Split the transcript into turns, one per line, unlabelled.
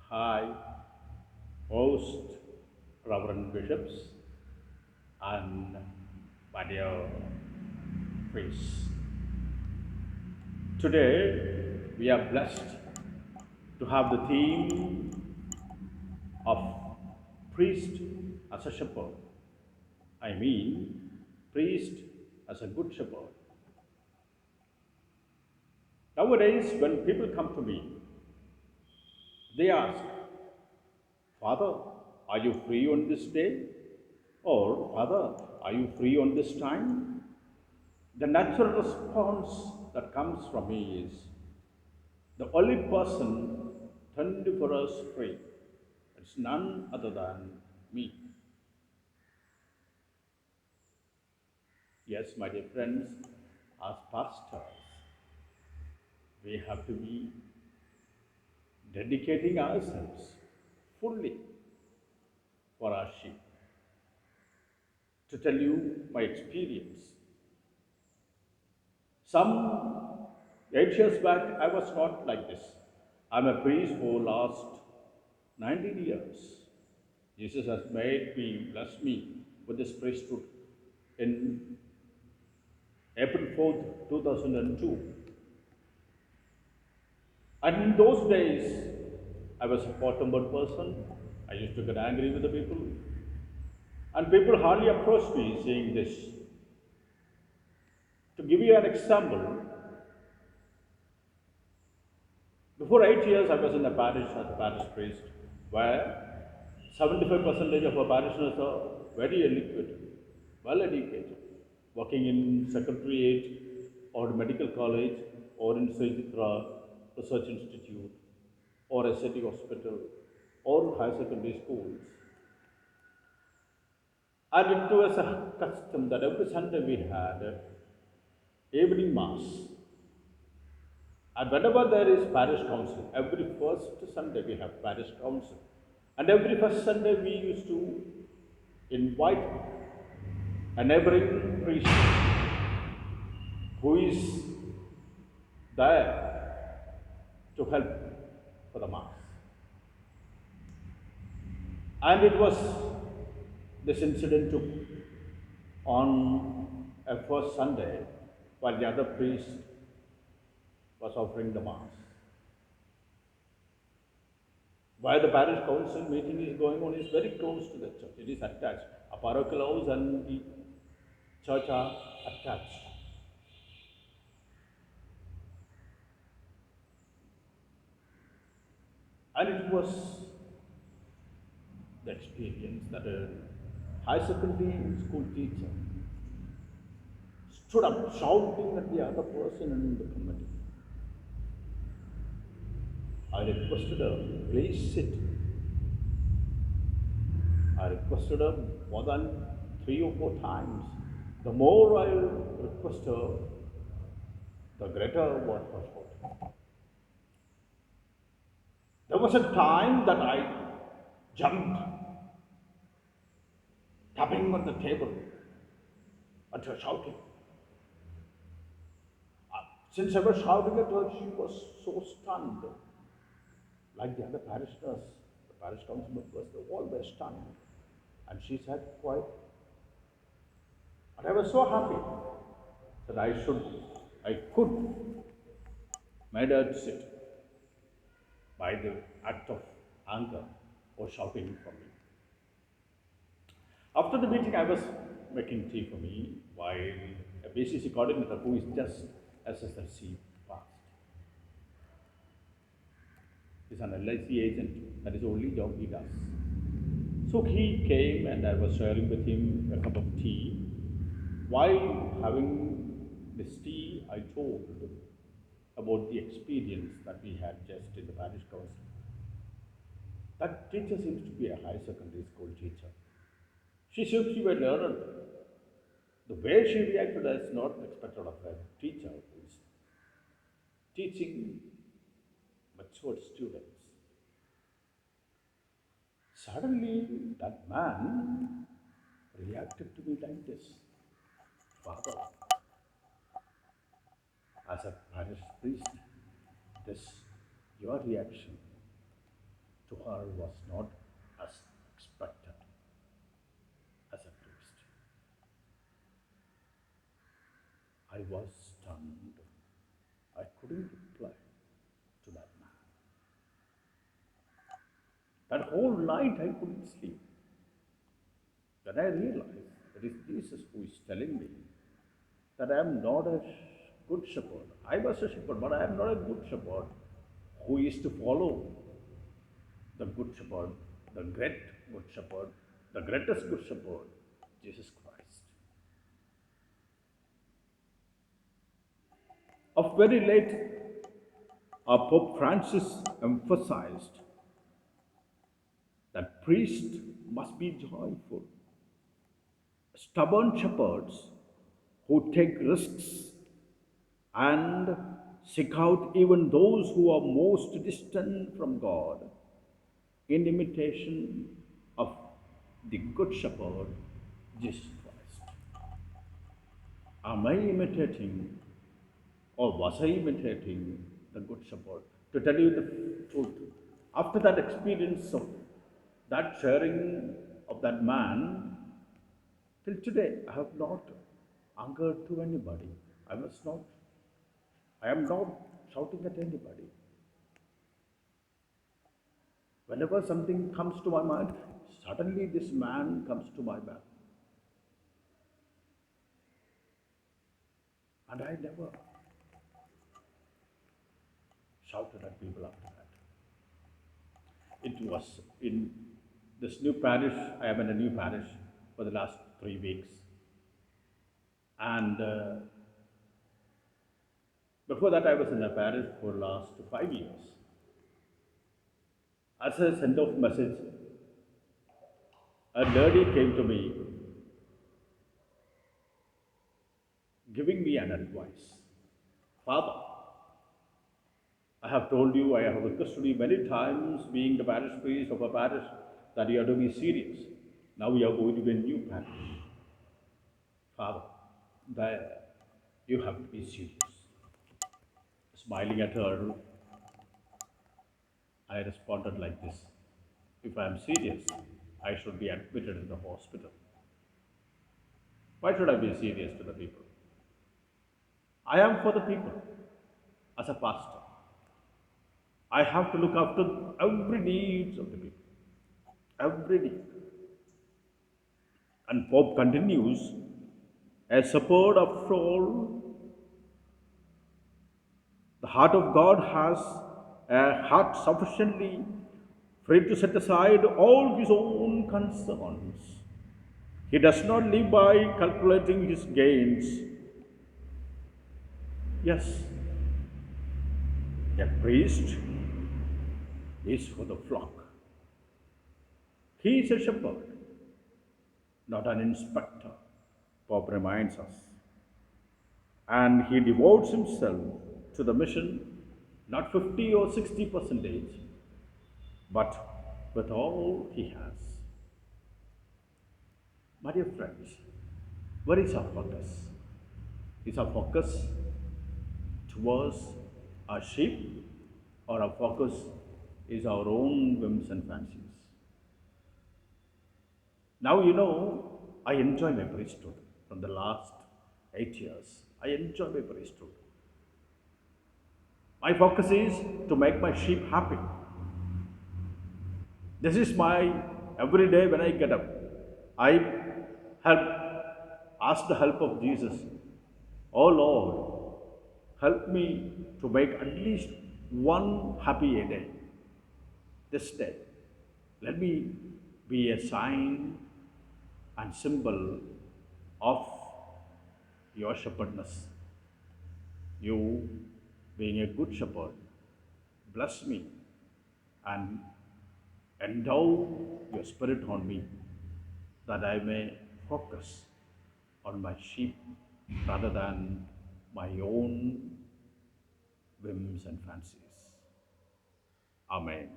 Hi, host, Reverend Bishops, and my dear priests. Today, we are blessed to have the theme of priest as a shepherd. I mean, priest as a good shepherd. Nowadays, when people come to me, they ask, Father, are you free on this day? Or, Father, are you free on this time? The natural response that comes from me is the only person 24 hours free. It's none other than me. Yes, my dear friends, as pastors, we have to be dedicating ourselves fully for our sheep. To tell you my experience, some 8 years back, I was not like this. I'm a priest for last 19 years. Jesus has made me, blessed me with this priesthood in April 4th, 2002. And in those days, I was a hot-tempered person. I used to get angry with the people. And people hardly approached me saying this. To give you an example, before 8 years, I was in a parish as a parish priest, where 75% of our parishioners are very educated, well educated, working in secretariat or medical college or in Sejitra Research Institute or a city hospital or high secondary schools. And it was a custom that every Sunday we had evening mass. And whenever there is parish council, every first Sunday we have parish council. And every first Sunday we used to invite a neighboring priest who is there to help for the mass. And it was this incident took on a first Sunday while the other priest was offering the mass. Where the parish council meeting is going on is very close to the church. It is attached. A parochial house and the church are attached. And it was the experience that a high secondary school teacher stood up shouting at the other person in the committee. I requested her, please sit. I requested her more than 3 or 4 times. The more I request her, the greater was her shouting. There was a time that I jumped, tapping on the table at her shouting. Since I was shouting at her, she was so stunned. Like the other parishioners, the parish council members, they all were stunned. And she sat quiet. And I was so happy that I could made her sit by the act of anger or shouting for me. After the meeting, I was making tea for me while a BCC coordinator who is just SSLC passed. He's an LIC agent. That is the only job he does. So he came and I was sharing with him a cup of tea. While having this tea, I told about the experience that we had just in the parish council. That teacher seems to be a high secondary school teacher. She seems to be a learner. The way she reacted is not expected of a teacher who is teaching mature students. Suddenly, that man reacted to me like this. Father, as a parish priest, this your reaction to her was not as expected as a priest. I was stunned. I couldn't reply to that man. That whole night I couldn't sleep. Then I realized that it's Jesus who is telling me that I am not a good shepherd. I was a shepherd, but I am not a good shepherd who is to follow the good shepherd, the great good shepherd, the greatest good shepherd, Jesus Christ. Of very late, our Pope Francis emphasized that priests must be joyful, stubborn shepherds who take risks and seek out even those who are most distant from God in imitation of the Good Shepherd, Jesus Christ. Am I imitating or was I imitating the Good Shepherd? To tell you the truth, after that experience of that sharing of that man, till today I have not angered to anybody. I am not shouting at anybody. Whenever something comes to my mind, suddenly this man comes to my back. And I never shouted at people after that. It was in this new parish, I am in a new parish for the last 3 weeks. And before that, I was in a parish for the last 5 years. As a send off message, a lady came to me giving me an advice. Father, I have told you, I have requested you many times, being the parish priest of a parish, that you have to be serious. Now we are going to be a new parish. Father, there you have to be serious. Smiling at her, I responded like this: if I am serious, I should be admitted in the hospital. Why should I be serious to the people? I am for the people as a pastor. I have to look after every needs of the people. Every need. And Pope continues, a shepherd after all, the heart of God has a heart sufficiently free to set aside all his own concerns. He does not live by calculating his gains. Yes, a priest is for the flock. He is a shepherd, not an inspector, Pope reminds us. And he devotes himself to the mission, not 50 or 60 percentage, but with all he has. My dear friends, where is our focus? Is our focus towards our sheep, or our focus is our own whims and fancies? Now you know I enjoy my priesthood from the last 8 years. I enjoy my priesthood. My focus is to make my sheep happy. This is my every day when I get up. I help, ask the help of Jesus. Oh Lord, help me to make at least one happy a day. This day, let me be a sign and symbol of your shepherdness. You, being a good shepherd, bless me and endow your spirit on me that I may focus on my sheep rather than my own whims and fancies. Amen.